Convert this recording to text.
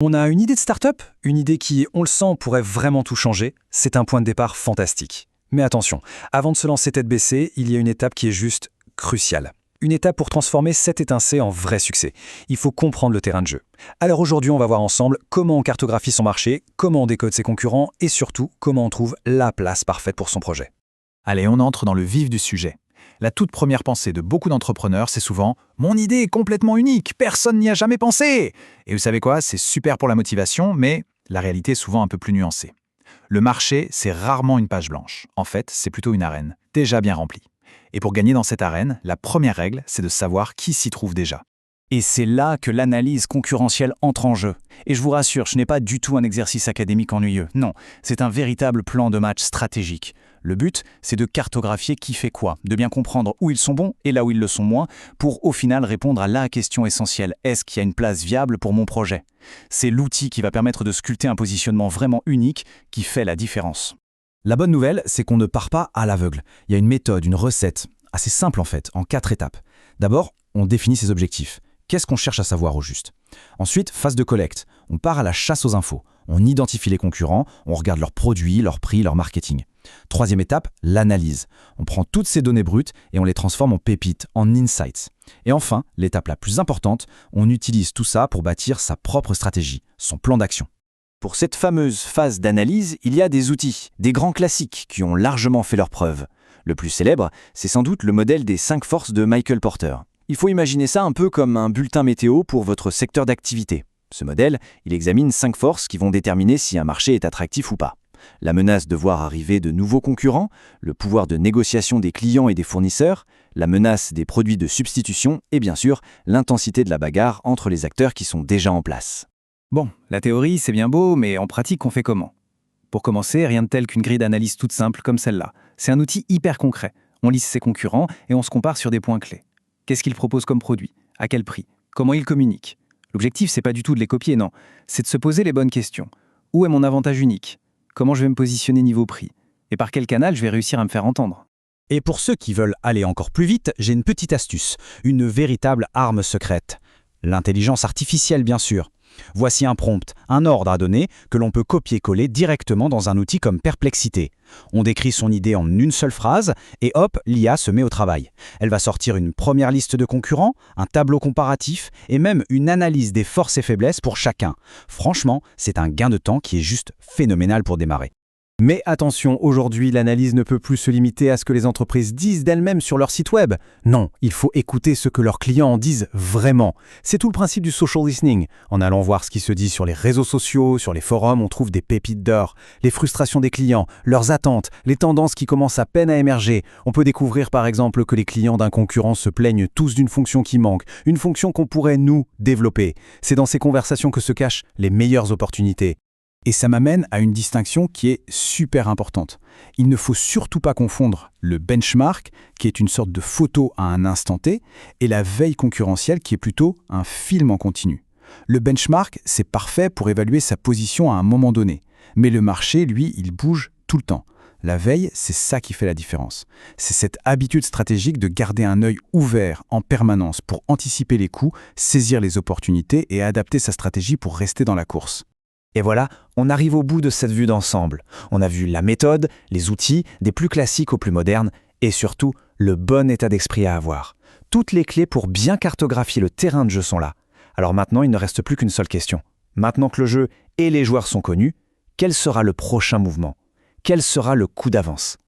On a une idée de start-up, une idée qui, on le sent, pourrait vraiment tout changer. C'est un point de départ fantastique. Mais attention, avant de se lancer tête baissée, il y a une étape qui est juste cruciale. Une étape pour transformer cet étincé en vrai succès. Il faut comprendre le terrain de jeu. Alors aujourd'hui, on va voir ensemble comment on cartographie son marché, comment on décode ses concurrents et surtout comment on trouve la place parfaite pour son projet. Allez, on entre dans le vif du sujet. La toute première pensée de beaucoup d'entrepreneurs, c'est souvent « Mon idée est complètement unique, personne n'y a jamais pensé !» Et vous savez quoi, c'est super pour la motivation, mais la réalité est souvent un peu plus nuancée. Le marché, c'est rarement une page blanche. En fait, c'est plutôt une arène, déjà bien remplie. Et pour gagner dans cette arène, la première règle, c'est de savoir qui s'y trouve déjà. Et c'est là que l'analyse concurrentielle entre en jeu. Et je vous rassure, ce n'est pas du tout un exercice académique ennuyeux. Non, c'est un véritable plan de match stratégique. Le but, c'est de cartographier qui fait quoi, de bien comprendre où ils sont bons et là où ils le sont moins, pour au final répondre à la question essentielle. Est-ce qu'il y a une place viable pour mon projet ? C'est l'outil qui va permettre de sculpter un positionnement vraiment unique qui fait la différence. La bonne nouvelle, c'est qu'on ne part pas à l'aveugle. Il y a une méthode, une recette, assez simple en fait, en 4 étapes. D'abord, on définit ses objectifs. Qu'est-ce qu'on cherche à savoir au juste ? Ensuite, phase de collecte. On part à la chasse aux infos. On identifie les concurrents, on regarde leurs produits, leurs prix, leur marketing. Troisième étape, l'analyse. On prend toutes ces données brutes et on les transforme en pépites, en insights. Et enfin, l'étape la plus importante, on utilise tout ça pour bâtir sa propre stratégie, son plan d'action. Pour cette fameuse phase d'analyse, il y a des outils, des grands classiques qui ont largement fait leurs preuves. Le plus célèbre, c'est sans doute le modèle des 5 forces de Michael Porter. Il faut imaginer ça un peu comme un bulletin météo pour votre secteur d'activité. Ce modèle, il examine 5 forces qui vont déterminer si un marché est attractif ou pas. La menace de voir arriver de nouveaux concurrents, le pouvoir de négociation des clients et des fournisseurs, la menace des produits de substitution et bien sûr l'intensité de la bagarre entre les acteurs qui sont déjà en place. Bon, la théorie c'est bien beau, mais en pratique on fait comment ? Pour commencer, rien de tel qu'une grille d'analyse toute simple comme celle-là. C'est un outil hyper concret. On liste ses concurrents et on se compare sur des points clés. Qu'est-ce qu'ils proposent comme produit ? À quel prix ? Comment ils communiquent ? L'objectif, c'est pas du tout de les copier, non. C'est de se poser les bonnes questions. Où est mon avantage unique ? Comment je vais me positionner niveau prix ? Et par quel canal je vais réussir à me faire entendre ? Et pour ceux qui veulent aller encore plus vite, j'ai une petite astuce, une véritable arme secrète. L'intelligence artificielle, bien sûr. Voici un prompt, un ordre à donner que l'on peut copier-coller directement dans un outil comme Perplexité. On décrit son idée en une seule phrase et hop, l'IA se met au travail. Elle va sortir une première liste de concurrents, un tableau comparatif et même une analyse des forces et faiblesses pour chacun. Franchement, c'est un gain de temps qui est juste phénoménal pour démarrer. Mais attention, aujourd'hui, l'analyse ne peut plus se limiter à ce que les entreprises disent d'elles-mêmes sur leur site web. Non, il faut écouter ce que leurs clients en disent vraiment. C'est tout le principe du social listening. En allant voir ce qui se dit sur les réseaux sociaux, sur les forums, on trouve des pépites d'or. Les frustrations des clients, leurs attentes, les tendances qui commencent à peine à émerger. On peut découvrir par exemple que les clients d'un concurrent se plaignent tous d'une fonction qui manque, une fonction qu'on pourrait, nous, développer. C'est dans ces conversations que se cachent les meilleures opportunités. Et ça m'amène à une distinction qui est super importante. Il ne faut surtout pas confondre le benchmark, qui est une sorte de photo à un instant T, et la veille concurrentielle, qui est plutôt un film en continu. Le benchmark, c'est parfait pour évaluer sa position à un moment donné. Mais le marché, lui, il bouge tout le temps. La veille, c'est ça qui fait la différence. C'est cette habitude stratégique de garder un œil ouvert en permanence pour anticiper les coups, saisir les opportunités et adapter sa stratégie pour rester dans la course. Et voilà, on arrive au bout de cette vue d'ensemble. On a vu la méthode, les outils, des plus classiques aux plus modernes, et surtout, le bon état d'esprit à avoir. Toutes les clés pour bien cartographier le terrain de jeu sont là. Alors maintenant, il ne reste plus qu'une seule question. Maintenant que le jeu et les joueurs sont connus, quel sera le prochain mouvement ? Quel sera le coup d'avance ?